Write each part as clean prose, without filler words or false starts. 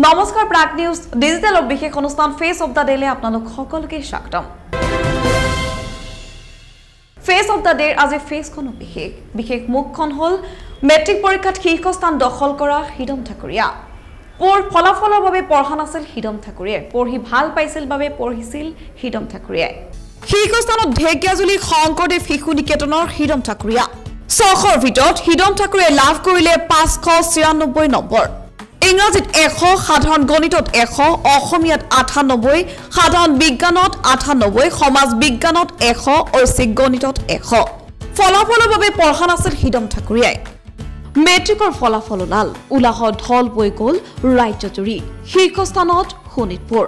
নমস্কাৰ প্ৰাগ নিউজ ডিজিটেলৰ বিশেষ অনুষ্ঠান ফেস অফ দা ডেলে আপোনালোক সকলোকে স্বাগতম। ফেস অফ দা ডে আজি ফেসখন বিশেষ মুখখন হল মেট্ৰিক পৰীক্ষাত শীৰ্ষস্থান দখল কৰা হিৰম ঠাকুৰীয়া। ফলাফলৰ বাবে পঢ়া নাছিল হিৰম ঠাকুৰীয়ে, পঢ়ি ভাল পাইছিল বাবে পঢ়িছিল হিৰম ঠাকুৰীয়ে। শীৰ্ষস্থানত ঢেকিয়াজুলি শংকৰদেৱ শিশু নিকেতনৰ হিৰম ঠাকুৰীয়া। 600ৰ ভিতৰত হিৰম ঠাকুৰীয়ে লাভ কৰিলে 596 নম্বৰ। ইংৰাজীত 100, সাধাৰণ গণিতত 100, অসমীয়াত 98, সাধাৰণ বিজ্ঞানত 98, সমাজ বিজ্ঞানত 100, ঐচ্ছিক গণিতত 100। ফলাফলৰ বাবে পঢ়া নাছিল হিৰম ঠাকুৰীয়াই। মেট্ৰিকৰ ফলাফল ওলাহত ঢল বৈ গ'ল ৰাজ্যজুৰি। শীৰ্ষস্থানত শোণিতপুৰ।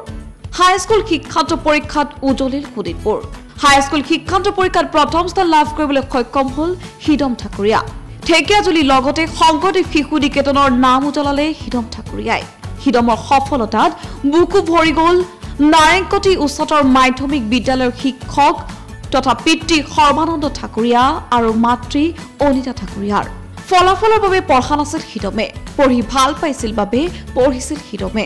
হাইস্কুল শিক্ষান্ত পৰীক্ষাত উজলিল শোণিতপুৰ। হাইস্কুল শিক্ষান্ত পৰীক্ষাত প্ৰথম স্থান লাভ কৰিবলৈ সক্ষম হ'ল হিৰম ঠাকুৰীয়া। ঢেকিয়াজুলিৰ লগতে শংকৰদেৱ শিশু নিকেতনৰ নাম উজলালে হিৰম ঠাকুৰীয়াই। হিৰমৰ সফলতাত বুকু ভৰি গ'ল নাৰেংকটি উচ্চতৰ মাধ্যমিক বিদ্যালয়ৰ শিক্ষক তথা পিতৃ সৰ্বানন্দ ঠাকুৰীয়া আৰু মাতৃ অনিতা ঠাকুৰীয়াৰ। ফলাফলৰ বাবে পঢ়া নাছিল হিৰমে, পঢ়ি ভাল পাইছিল বাবে পঢ়িছিল হিৰমে।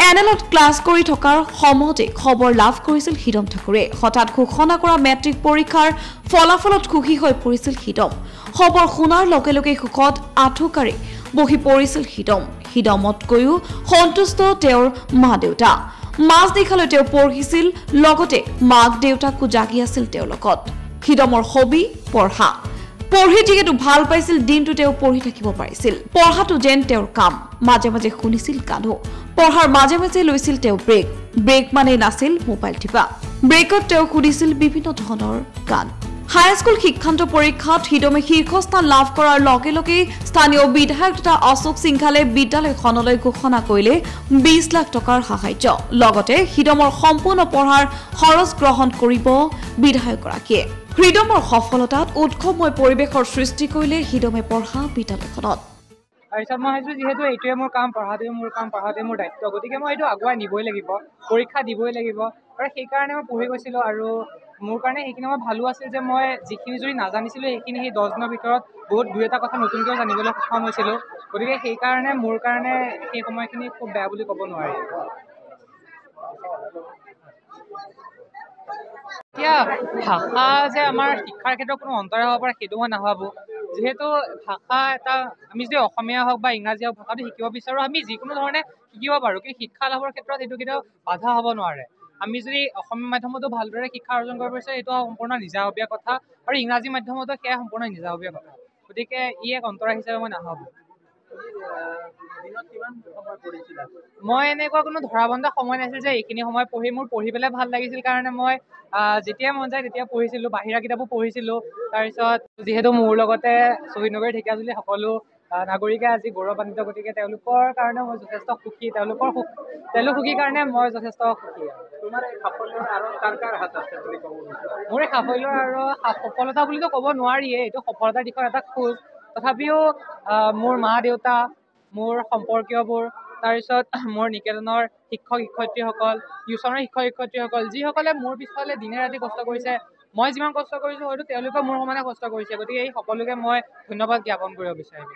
এনএলত ক্লাছ কৰি থকাৰ সময়তে খবৰ লাভ কৰিছিল হিৰম ঠাকুৰে। হঠাৎ ঘোষণা কৰা মেট্ৰিক পৰীক্ষাৰ ফলাফলত সুখী হৈ পৰিছিল হিৰম। খবৰ শুনাৰ লগে লগে সুখত আঁঠুকাৰি বহি পৰিছিল হিৰম। হিৰমতকৈও সন্তুষ্ট তেওঁৰ মা দেউতা। মাজ নিশালৈ তেওঁ পঢ়িছিল, লগতে মাক দেউতাকো জাগি আছিল তেওঁৰ লগত। হিৰমৰ হবি পঢ়া। পঢ়ি যিহেতু ভাল পাইছিল দিনটো তেওঁ পঢ়ি থাকিব পাৰিছিল। পঢ়াটো যেন তেওঁৰ কাম। মাজে মাজে শুনিছিল গানো। পঢ়াৰ মাজে মাজে লৈছিল তেওঁ ব্ৰেক মানে নাছিল মোবাইল টিপা। ব্ৰেকত তেওঁ শুনিছিল বিভিন্ন ধৰণৰ গান। হাইস্কুল শিক্ষান্ত পৰীক্ষাত হিৰমে শীৰ্ষস্থান লাভ কৰাৰ লগে লগে স্থানীয় বিধায়ক তথা অশোক সিংঘালে বিদ্যালয়খনলৈ ঘোষণা কৰিলে 20 লাখ টকাৰ সাহায্য। লগতে হিৰমৰ সম্পূৰ্ণ পঢ়াৰ খৰচ গ্ৰহণ কৰিব বিধায়কগৰাকীয়ে। হিৰমৰ সফলতাত উৎসৱময় পৰিৱেশৰ সৃষ্টি কৰিলে হিৰমে পঢ়া বিদ্যালয়খনত। তাৰপিছত মই ভাবিছোঁ যিহেতু এইটোৱে মোৰ কাম, পঢ়াটোৱে মোৰ দায়িত্ব, গতিকে মই এইটো আগুৱাই নিবই লাগিব, পৰীক্ষা দিবই লাগিব। আৰু সেইকাৰণে মই পঢ়ি গৈছিলোঁ। আৰু মোৰ কাৰণে সেইখিনি মই ভালো আছিল যে মই যিখিনি যদি নাজানিছিলোঁ সেইখিনি সেই 10 দিনৰ ভিতৰত বহুত 2-এটা কথা নতুনকৈও জানিবলৈ সক্ষম হৈছিলোঁ। গতিকে সেইকাৰণে মোৰ কাৰণে সেই সময়খিনি খুব বেয়া বুলি ক'ব নোৱাৰি। এতিয়া ভাষা যে আমাৰ শিক্ষাৰ ক্ষেত্ৰত কোনো অন্তৰায় হ'ব পাৰে সেইটো মই নাভাবোঁ। যিহেতু ভাষা এটা, আমি যদি অসমীয়া হওক বা ইংৰাজী হওক ভাষাটো শিকিব বিচাৰোঁ, আমি যিকোনো ধৰণে শিকিব পাৰোঁ। কিন্তু শিক্ষা লাভৰ ক্ষেত্ৰত সেইটো কেতিয়াও বাধা হ'ব নোৱাৰে। আমি যদি অসমীয়া মাধ্যমতো ভালদৰে শিক্ষা অৰ্জন কৰিব বিচাৰোঁ সেইটো সম্পূৰ্ণ নিজাববীয়া কথা, আৰু ইংৰাজী মাধ্যমতো সেয়া সম্পূৰ্ণ নিজাববীয়া কথা। গতিকে ই এক অন্তৰায় হিচাপে মই নাভাবোঁ। মই এনেকুৱা কোনো ধৰাবন্ধা সময় নাছিল যে এইখিনি সময় পঢ়ি মোৰ পঢ়ি পেলাই ভাল লাগিছিল কাৰণে মই যেতিয়া মন যায় তেতিয়া পঢ়িছিলোঁ। বাহিৰা কিতাপো পঢ়িছিলোঁ। তাৰপিছত যিহেতু মোৰ লগতে শ্বহীদনগৰ ঢেকিয়াজুলি সকলো নাগৰিকে আজি গৌৰৱান্বিত, গতিকে তেওঁলোকৰ কাৰণে মই যথেষ্ট সুখী। তেওঁলোক সুখী কাৰণে মই যথেষ্ট সুখী। মোৰ এই সাফল্যৰ আৰু সফলতা বুলিতো ক'ব নোৱাৰিয়ে, এইটো সফলতাৰ দিশৰ এটা খোজ। তথাপিও মোৰ মা দেউতা, মোৰ সম্পৰ্কীয়বোৰ, তাৰপিছত মোৰ নিকেতনৰ শিক্ষক শিক্ষয়িত্ৰীসকল, টিউচনৰ শিক্ষক শিক্ষয়িত্ৰীসকল, যিসকলে মোৰ পিছফালে দিনে ৰাতি কষ্ট কৰিছে, মই যিমান কষ্ট কৰিছোঁ হয়তো তেওঁলোকে মোৰ সমানে কষ্ট কৰিছে। গতিকে এই সকলোকে মই ধন্যবাদ জ্ঞাপন কৰিব বিচাৰিম।